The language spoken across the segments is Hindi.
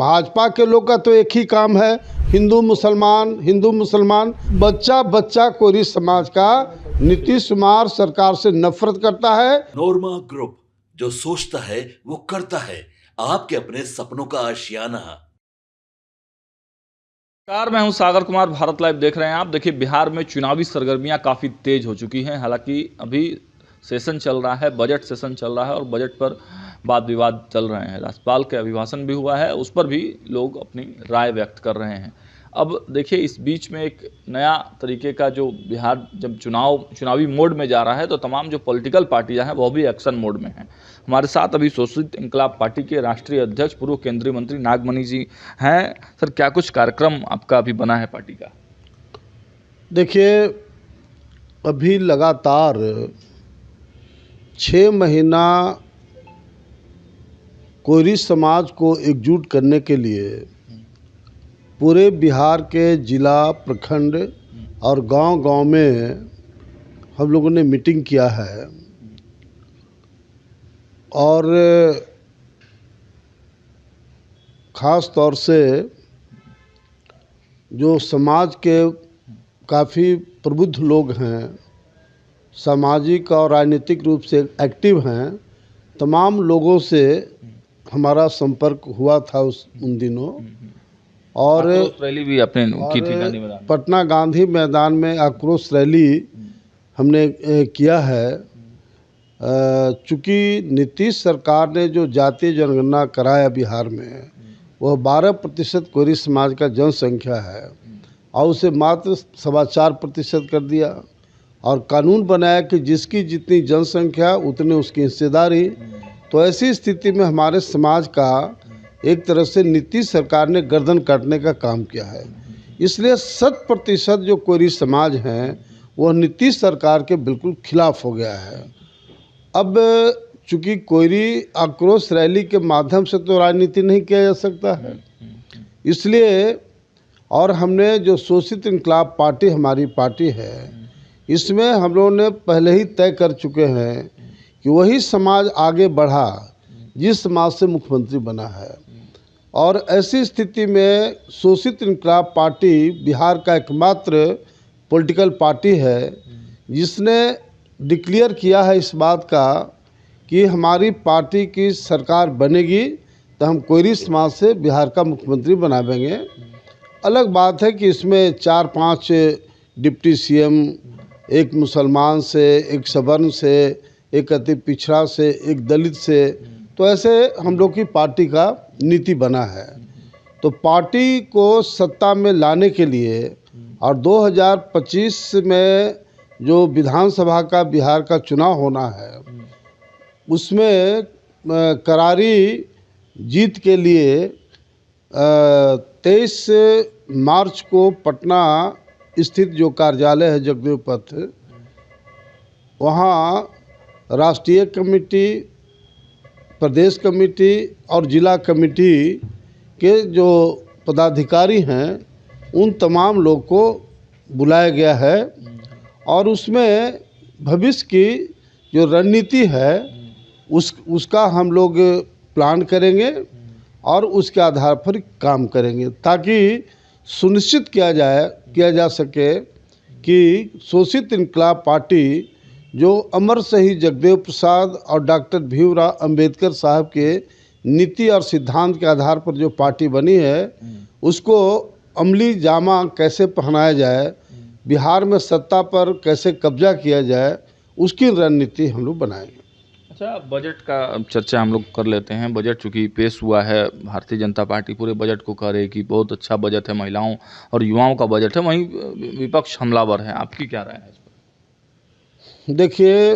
भाजपा के लोग का तो एक ही काम है, हिंदू मुसलमान। बच्चा बच्चा कोरी समाज का नीतीश कुमार सरकार से नफरत करता है। नोरमा ग्रुप, जो सोचता है वो करता है, आपके अपने सपनों का आशियाना। नमस्कार, मैं हूं सागर कुमार। भारत लाइव देख रहे हैं आप। देखिए, बिहार में चुनावी सरगर्मियां काफ़ी तेज हो चुकी हैं। हालांकि अभी सेशन चल रहा है, बजट सेशन चल रहा है और बजट पर वाद विवाद चल रहे हैं। राज्यपाल के अभिभाषण भी हुआ है, उस पर भी लोग अपनी राय व्यक्त कर रहे हैं। अब देखिए, इस बीच में एक नया तरीके का जो बिहार जब चुनावी मोड में जा रहा है, तो तमाम जो पॉलिटिकल पार्टियां हैं वो भी एक्शन मोड में हैं। हमारे साथ अभी शोषित इंकलाब पार्टी के राष्ट्रीय अध्यक्ष पूर्व केंद्रीय मंत्री नागमणि जी हैं। सर, क्या कुछ कार्यक्रम आपका अभी बना है पार्टी का? देखिए, अभी लगातार 6 महीना कोरी समाज को एकजुट करने के लिए पूरे बिहार के जिला, प्रखंड और गांव-गांव में हम लोगों ने मीटिंग किया है और ख़ास तौर से जो समाज के काफ़ी प्रबुद्ध लोग हैं, सामाजिक और राजनीतिक रूप से एक्टिव हैं, तमाम लोगों से हमारा संपर्क हुआ था उन दिनों। और रैली भी आपने की थी गांधी मैदान में। पटना गांधी मैदान में आक्रोश रैली हमने किया है। चूँकि नीतीश सरकार ने जो जातीय जनगणना कराया बिहार में, वह 12% कोरी समाज का जनसंख्या है और उसे मात्र 4.25% कर दिया और कानून बनाया कि जिसकी जितनी जनसंख्या उतनी उसकी हिस्सेदारी। तो ऐसी स्थिति में हमारे समाज का एक तरह से नीतीश सरकार ने गर्दन काटने का काम किया है। इसलिए 100% जो कोरी समाज हैं वह नीतीश सरकार के बिल्कुल खिलाफ हो गया है। अब चूँकि कोरी आक्रोश रैली के माध्यम से तो राजनीति नहीं किया जा सकता है, इसलिए और हमने जो शोषित इंकलाब पार्टी हमारी पार्टी है, इसमें हम लोगों ने पहले ही तय कर चुके हैं कि वही समाज आगे बढ़ा जिस समाज से मुख्यमंत्री बना है। और ऐसी स्थिति में शोषित इंकलाब पार्टी बिहार का एकमात्र पॉलिटिकल पार्टी है जिसने डिक्लेयर किया है इस बात का कि हमारी पार्टी की सरकार बनेगी तो हम कोरी समाज से बिहार का मुख्यमंत्री बनावेंगे। अलग बात है कि इसमें 4-5 डिप्टी सीएम, एक मुसलमान से, एक सवर्ण से, एक अति पिछड़ा से, एक दलित से, तो ऐसे हम लोग की पार्टी का नीति बना है। तो पार्टी को सत्ता में लाने के लिए और 2025 में जो विधानसभा का बिहार का चुनाव होना है, उसमें करारी जीत के लिए 23 मार्च को पटना स्थित जो कार्यालय है जगदेव पथ, वहाँ राष्ट्रीय कमेटी, प्रदेश कमेटी और जिला कमेटी के जो पदाधिकारी हैं उन तमाम लोग को बुलाया गया है और उसमें भविष्य की जो रणनीति है उसका हम लोग प्लान करेंगे और उसके आधार पर काम करेंगे ताकि सुनिश्चित किया जा सके कि शोषित इंकलाब पार्टी जो अमर शहीद जगदेव प्रसाद और डॉक्टर भीमराव अंबेडकर साहब के नीति और सिद्धांत के आधार पर जो पार्टी बनी है, उसको अमली जामा कैसे पहनाया जाए, बिहार में सत्ता पर कैसे कब्जा किया जाए, उसकी रणनीति हम लोग बनाएंगे। अच्छा, बजट का चर्चा हम लोग कर लेते हैं। बजट चूँकि पेश हुआ है, भारतीय जनता पार्टी पूरे बजट को कह रही है कि बहुत अच्छा बजट है, महिलाओं और युवाओं का बजट है, वहीं विपक्ष हमलावर है। आपकी क्या राय है इस पर? देखिए,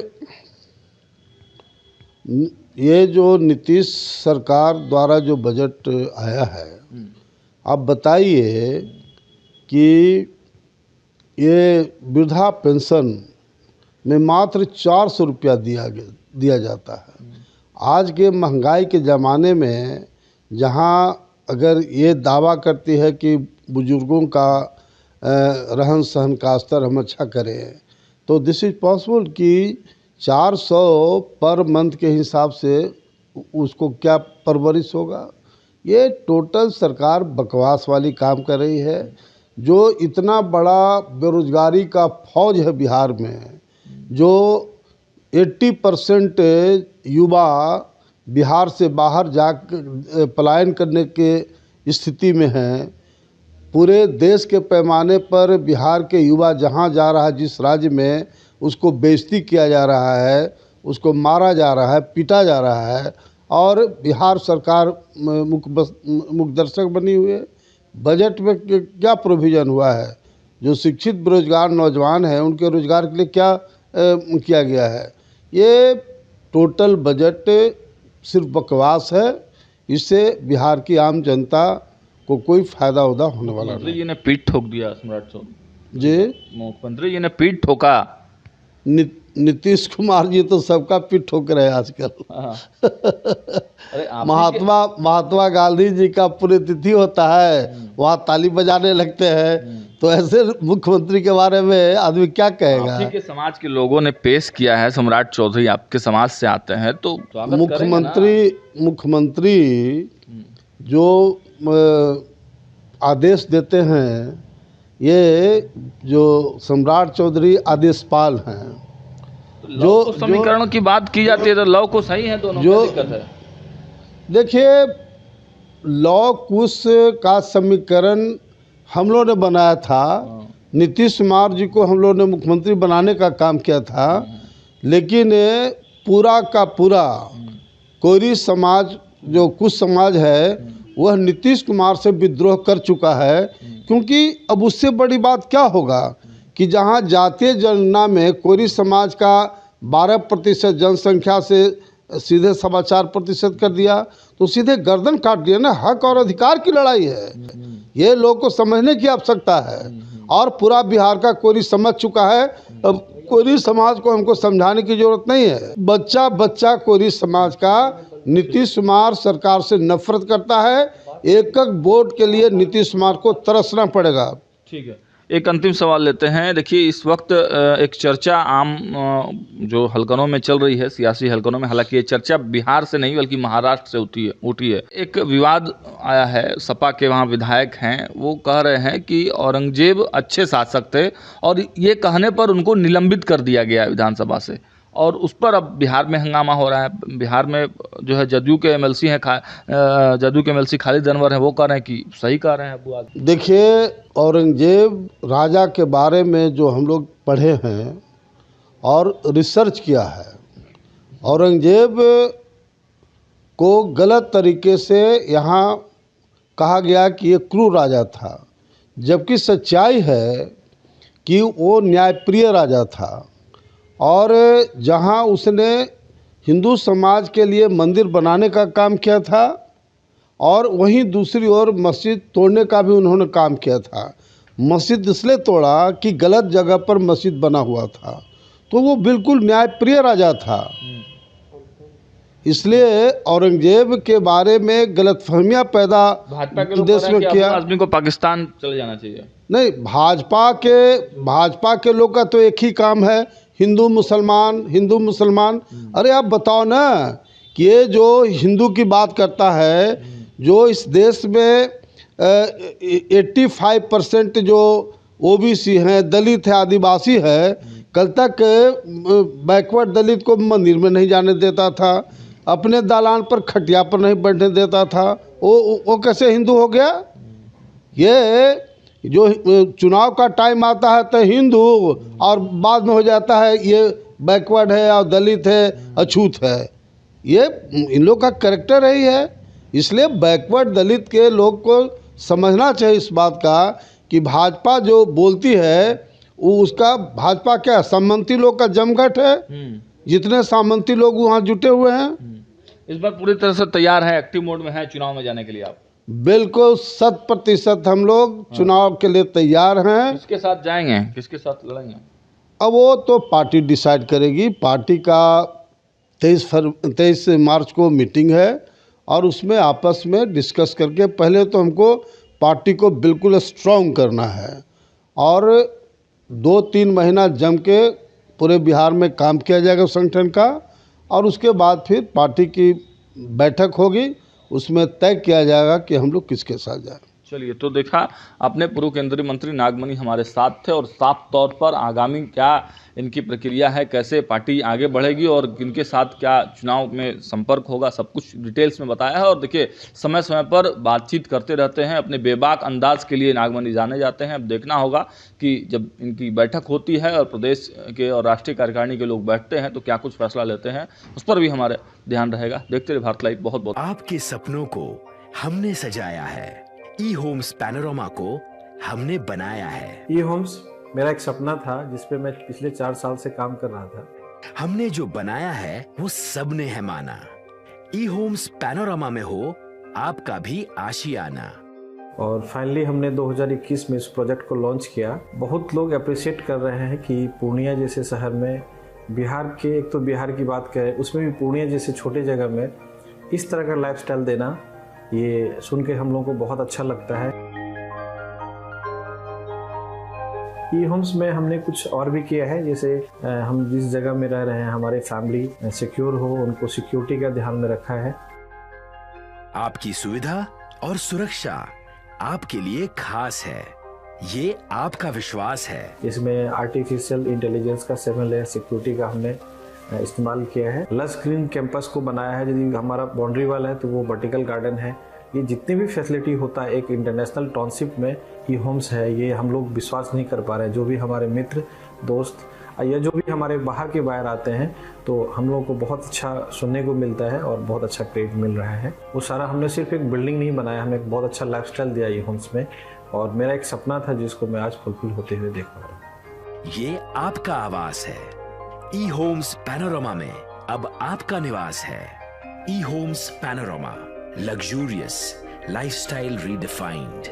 ये जो नीतीश सरकार द्वारा जो बजट आया है, आप बताइए कि ये वृद्धा पेंशन में मात्र 400 रुपया दिया जाता है। आज के महंगाई के ज़माने में जहाँ अगर ये दावा करती है कि बुजुर्गों का रहन सहन का स्तर हम अच्छा करें, तो दिस इज़ पॉसिबल कि 400 पर मंथ के हिसाब से उसको क्या परवरिश होगा। ये टोटल सरकार बकवास वाली काम कर रही है। जो इतना बड़ा बेरोजगारी का फौज है बिहार में, जो 80% युवा बिहार से बाहर जा पलायन करने के स्थिति में हैं। पूरे देश के पैमाने पर बिहार के युवा जहाँ जा रहा है, जिस राज्य में, उसको बेइज्जती किया जा रहा है, उसको मारा जा रहा है, पीटा जा रहा है, और बिहार सरकार मुख्य दर्शक बनी हुई है। बजट में क्या प्रोविज़न हुआ है? जो शिक्षित बेरोजगार नौजवान हैं उनके रोजगार के लिए क्या किया गया है? ये टोटल बजट सिर्फ बकवास है। इससे बिहार की आम जनता को कोई फायदा होने वाला मुख्यमंत्री नहीं। जी ने पीठ ठोक दिया सम्राट चौधरी जी, मुख्यमंत्री जी ने पीठ ठोका। नीतीश कुमार जी तो सबका पीठ ठोक रहे हैं आजकल। हाँ। अरे आप महात्मा गांधी जी का पुण्यतिथि होता है, वहाँ ताली बजाने लगते हैं, तो ऐसे मुख्यमंत्री के बारे में आदमी क्या कहेगा? आप ही के समाज के लोगों ने पेश किया है। सम्राट चौधरी आपके समाज से आते हैं, तो मुख्यमंत्री जो आदेश देते हैं, ये जो सम्राट चौधरी आदेशपाल हैं। जो समीकरणों की बात की जाती है तो लव कुश सही है, दोनों में दिक्कत है। देखिए, लव कुश का समीकरण हम लोग ने बनाया था। नीतीश कुमार जी को हम लोग ने मुख्यमंत्री बनाने का काम किया था, लेकिन पूरा का पूरा कोरी समाज, जो कुछ समाज है, वह नीतीश कुमार से विद्रोह कर चुका है। क्योंकि अब उससे बड़ी बात क्या होगा कि जहां जातीय जनगणना में कोरी समाज का 12% जनसंख्या से सीधे 4.25% कर दिया, तो सीधे गर्दन काट दिया ना। हक और अधिकार की लड़ाई है, ये लोग को समझने की आवश्यकता है। और पूरा बिहार का कोरी समझ चुका है। अब कोरी समाज को हमको समझाने की जरूरत नहीं है। बच्चा बच्चा कोरी समाज का नीतीश कुमार सरकार से नफरत करता है। एक वोट के लिए नीतीश कुमार को तरसना पड़ेगा। ठीक है, एक अंतिम सवाल लेते हैं। देखिए, इस वक्त एक चर्चा आम जो हलकनों में चल रही है, सियासी हलकनों में, हालांकि ये चर्चा बिहार से नहीं बल्कि महाराष्ट्र से उठी है। एक विवाद आया है, सपा के वहाँ विधायक हैं, वो कह रहे हैं कि औरंगजेब अच्छे शासक थे, और ये कहने पर उनको निलंबित कर दिया गया विधानसभा से, और उस पर अब बिहार में हंगामा हो रहा है। बिहार में जो है जदयू के एमएलसी हैं, जदयू के एमएलसी खालिद अनवर हैं, वो कह रहे हैं कि सही कह रहे हैं अबू आजम। देखिए, औरंगजेब राजा के बारे में जो हम लोग पढ़े हैं और रिसर्च किया है, औरंगजेब को गलत तरीके से यहाँ कहा गया कि ये क्रूर राजा था, जबकि सच्चाई है कि वो न्यायप्रिय राजा था। और जहाँ उसने हिंदू समाज के लिए मंदिर बनाने का काम किया था, और वहीं दूसरी ओर मस्जिद तोड़ने का भी उन्होंने काम किया था। मस्जिद इसलिए तोड़ा कि गलत जगह पर मस्जिद बना हुआ था, तो वो बिल्कुल न्यायप्रिय राजा था। इसलिए औरंगजेब के बारे में गलतफहमियां पैदा देश में किया। आदमी को पाकिस्तान चले जाना चाहिए। नहीं, भाजपा के लोग का तो एक ही काम है, हिंदू मुसलमान। अरे आप बताओ ना कि ये जो हिंदू की बात करता है, जो इस देश में 85% जो ओबीसी हैं, दलित है, आदिवासी है, कल तक बैकवर्ड दलित को मंदिर में नहीं जाने देता था, अपने दालान पर खटिया पर नहीं बैठने देता था, वो कैसे हिंदू हो गया? ये जो चुनाव का टाइम आता है तो हिंदू, और बाद में हो जाता है ये बैकवर्ड है और दलित है, अछूत है। ये इन लोग का कैरेक्टर ही है। इसलिए बैकवर्ड दलित के लोग को समझना चाहिए इस बात का कि भाजपा जो बोलती है, वो उसका भाजपा क्या सामंती लोग का जमघट है। जितने सामंती लोग वहाँ जुटे हुए हैं, इस बार पूरी तरह से तैयार है, एक्टिव मोड में है चुनाव में जाने के लिए। आप बिल्कुल 100% हम लोग चुनाव के लिए तैयार हैं। किसके साथ जाएंगे, किसके साथ लड़ेंगे? अब वो तो पार्टी डिसाइड करेगी। पार्टी का 23 मार्च को मीटिंग है, और उसमें आपस में डिस्कस करके पहले तो हमको पार्टी को बिल्कुल स्ट्रॉन्ग करना है, और 2-3 महीना जम के पूरे बिहार में काम किया जाएगा संगठन का, और उसके बाद फिर पार्टी की बैठक होगी, उसमें तय किया जाएगा कि हम लोग किसके साथ जाएं। चलिए, तो देखा आपने, पूर्व केंद्रीय मंत्री नागमणि हमारे साथ थे और साफ तौर पर आगामी क्या इनकी प्रक्रिया है, कैसे पार्टी आगे बढ़ेगी और किनके साथ क्या चुनाव में संपर्क होगा, सब कुछ डिटेल्स में बताया है। और देखिए, समय समय पर बातचीत करते रहते हैं, अपने बेबाक अंदाज के लिए नागमणि जाने जाते हैं। अब देखना होगा कि जब इनकी बैठक होती है और प्रदेश के और राष्ट्रीय कार्यकारिणी के लोग बैठते हैं तो क्या कुछ फैसला लेते हैं, उस पर भी हमारे ध्यान रहेगा। देखते रहिए भारत लाइव। बहुत बहुत आपके सपनों को हमने सजाया है, ई होम्स पैनोरमा को हमने बनाया है। ई होम्स मेरा एक सपना था जिस पे मैं पिछले 4 साल से काम कर रहा था। हमने जो बनाया है वो सबने है माना। ई होम्स पैनोरमा में हो आपका भी आशियाना। और फाइनली हमने 2021 में इस प्रोजेक्ट को लॉन्च किया। बहुत लोग अप्रिशिएट कर रहे हैं कि पूर्णिया जैसे शहर में, बिहार के, एक तो बिहार की बात करें उसमें भी पूर्णिया जैसे छोटे जगह में इस तरह का लाइफस्टाइल देना, ये सुन के हम लोगों को बहुत अच्छा लगता है। ई होम्स में हमने कुछ और भी किया है, जैसे हम जिस जगह में रह रहे हैं हमारे फैमिली सिक्योर हो, उनको सिक्योरिटी का ध्यान में रखा है। आपकी सुविधा और सुरक्षा आपके लिए खास है, ये आपका विश्वास है। इसमें आर्टिफिशियल इंटेलिजेंस का 7 लेयर सिक्योरिटी का हमने इस्तेमाल किया है। लस ग्रीन कैंपस को बनाया है, यदि हमारा बाउंड्री वाला है तो वो वर्टिकल गार्डन है। ये जितनी भी फैसिलिटी होता है एक इंटरनेशनल टाउनशिप में ई होम्स है, ये हम लोग विश्वास नहीं कर पा रहे हैं। जो भी हमारे मित्र दोस्त या जो भी हमारे बाहर के बाहर आते हैं तो हम लोगों को बहुत अच्छा सुनने को मिलता है और बहुत अच्छा क्रेडिट मिल रहा है। वो सारा हमने सिर्फ एक बिल्डिंग नहीं बनाया, हमें एक बहुत अच्छा लाइफस्टाइल दिया ई होम्स में, और मेरा एक सपना था जिसको मैं आज फुलफिल होते हुए देख पा रहा हूँ। ये आपका आवास है। ई होम्स पैनोरमा में अब आपका निवास है। E homes Panorama, luxurious lifestyle redefined.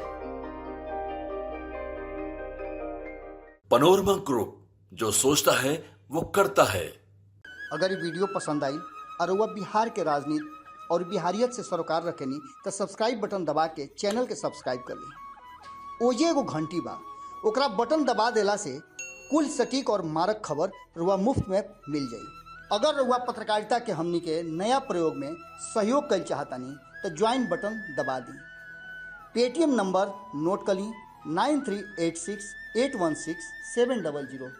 Panorama group, जो सोचता है वो करता है। अगर ये वीडियो पसंद आई और वह बिहार के राजनीति और बिहारियत से सरोकार रखेनी तो सब्सक्राइब बटन दबा के चैनल के सब्सक्राइब कर ली। ओजे एगो घंटी बा, ओकरा बटन दबा देला से कुल सटीक और मारक खबर रुआ मुफ्त में मिल जाई। अगर रुआ पत्रकारिता के हमनी के नया प्रयोग में सहयोग कर चाहतानी तो ज्वाइन बटन दबा दी। पेटीएम नंबर नोट कर ली 9386816700।